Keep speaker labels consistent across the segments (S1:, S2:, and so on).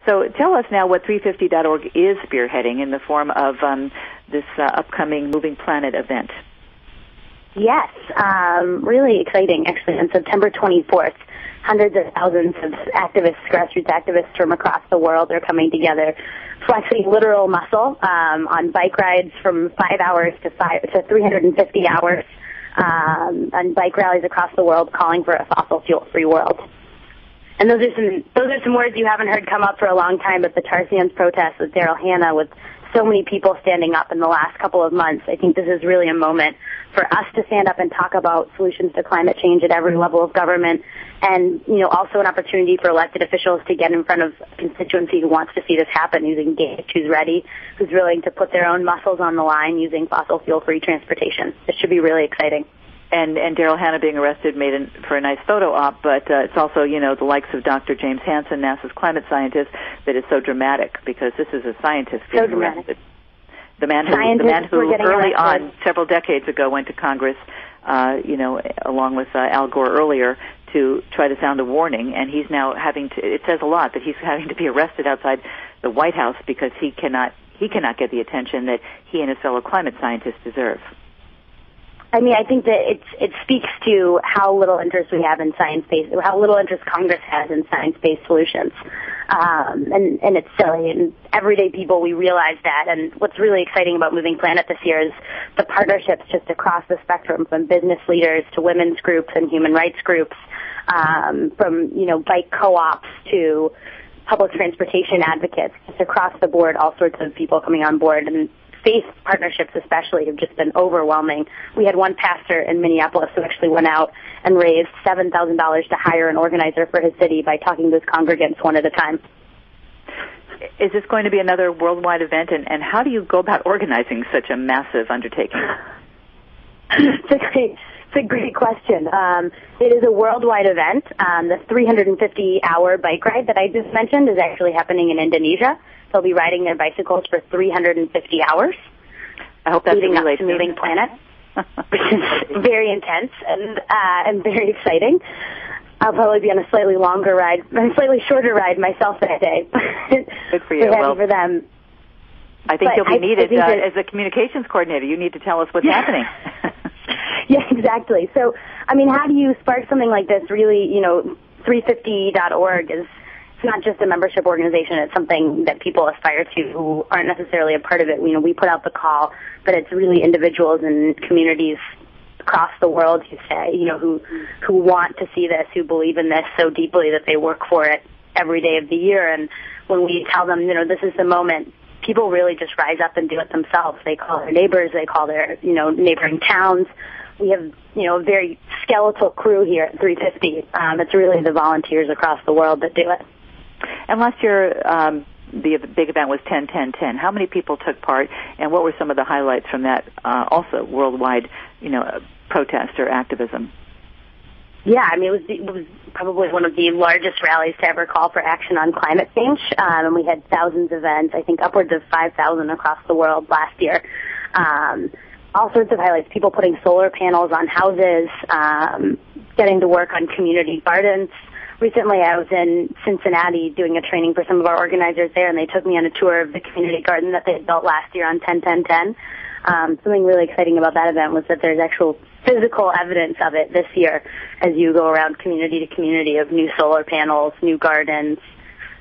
S1: So tell us now what 350.org is spearheading in the form of this upcoming Moving Planet event.
S2: Yes, really exciting, actually. On September 24th, hundreds of thousands of activists, grassroots activists from across the world are coming together, flexing literal muscle on bike rides from 5 hours to 350 hours, on bike rallies across the world calling for a fossil fuel-free world. And those are some words you haven't heard come up for a long time, but the tar sands protest with Daryl Hannah, with so many people standing up in the last couple of months, I think this is really a moment for us to stand up and talk about solutions to climate change at every level of government, and also an opportunity for elected officials to get in front of a constituency who wants to see this happen, who's engaged, who's ready, who's willing to put their own muscles on the line using fossil fuel-free transportation. It should be really exciting.
S1: And Daryl Hannah being arrested made for a nice photo op, but it's also, the likes of Dr. James Hansen, NASA's climate scientist, that is so dramatic, because this is a scientist being arrested. The man who early on, several decades ago, went to Congress, along with Al Gore earlier, to try to sound a warning, and he's now it says a lot that he's having to be arrested outside the White House because he cannot get the attention that he and his fellow climate scientists deserve.
S2: I mean, I think that it speaks to how little interest we have in science-based, how little interest Congress has in science-based solutions. And it's silly. And everyday people, we realize that. And what's really exciting about Moving Planet this year is the partnerships just across the spectrum, from business leaders to women's groups and human rights groups, from, bike co-ops to public transportation advocates, just across the board, all sorts of people coming on board. And faith partnerships especially have just been overwhelming. We had one pastor in Minneapolis who actually went out and raised $7,000 to hire an organizer for his city by talking to his congregants one at a time.
S1: Is this going to be another worldwide event, and how do you go about organizing such a massive undertaking?
S2: It's a great question. It is a worldwide event. The 350-hour bike ride that I just mentioned is actually happening in Indonesia. They'll be riding their bicycles for 350 hours.
S1: I hope that's
S2: leading up to Moving Planet, which is very intense and very exciting. I'll probably be on a slightly shorter ride myself that day.
S1: Good for you.
S2: Well, for them.
S1: I think you'll be needed as a communications coordinator. You need to tell us what's happening.
S2: Yeah, exactly. So, I mean, how do you spark something like this? Really, 350.org is not just a membership organization. It's something that people aspire to who aren't necessarily a part of it. We put out the call, but it's really individuals and communities across the world who want to see this, who believe in this so deeply that they work for it every day of the year. And when we tell them, this is the moment, people really just rise up and do it themselves. They call their neighbors, they call their, neighboring towns. We have, a very skeletal crew here at 350. It's really the volunteers across the world that do it.
S1: And last year, the big event was 10-10-10. How many people took part, and what were some of the highlights from that also worldwide, protest or activism?
S2: Yeah, I mean, it was probably one of the largest rallies to ever call for action on climate change, and we had thousands of events, I think upwards of 5,000 across the world last year. All sorts of highlights, people putting solar panels on houses, getting to work on community gardens. Recently, I was in Cincinnati doing a training for some of our organizers there, and they took me on a tour of the community garden that they had built last year on 10-10-10. Something really exciting about that event was that there's actual physical evidence of it this year as you go around community to community of new solar panels, new gardens,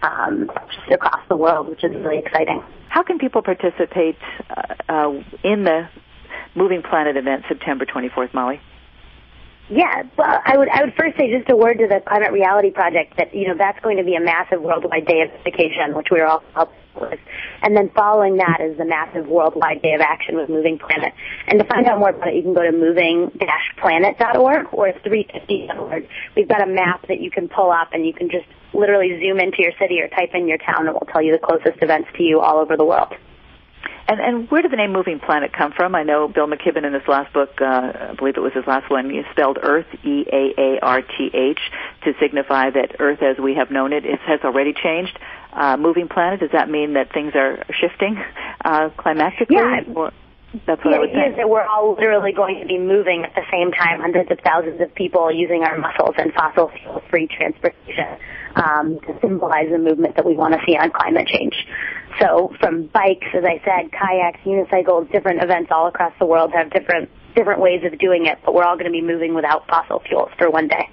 S2: just across the world, which is really exciting.
S1: How can people participate in the Moving Planet event September 24th, Molly?
S2: Yeah, well, I would first say just a word to the Climate Reality Project that, that's going to be a massive worldwide day of vacation, which we are all helping with. And then following that is the massive worldwide day of action with Moving Planet. And to find out more about it, you can go to moving-planet.org or 350.org. We've got a map that you can pull up, and you can just literally zoom into your city or type in your town, and it will tell you the closest events to you all over the world.
S1: And where did the name Moving Planet come from? I know Bill McKibben in his last book, I believe it was his last one, he spelled Earth, E-A-A-R-T-H, to signify that Earth as we have known it has already changed. Moving Planet, does that mean that things are shifting climatically?
S2: Yeah.
S1: That's what I would
S2: think. The idea is that we're all literally going to be moving at the same time, hundreds of thousands of people using our muscles and fossil fuel-free transportation to symbolize the movement that we want to see on climate change. So from bikes, as I said, kayaks, unicycles, different events all across the world have different ways of doing it, but we're all going to be moving without fossil fuels for one day.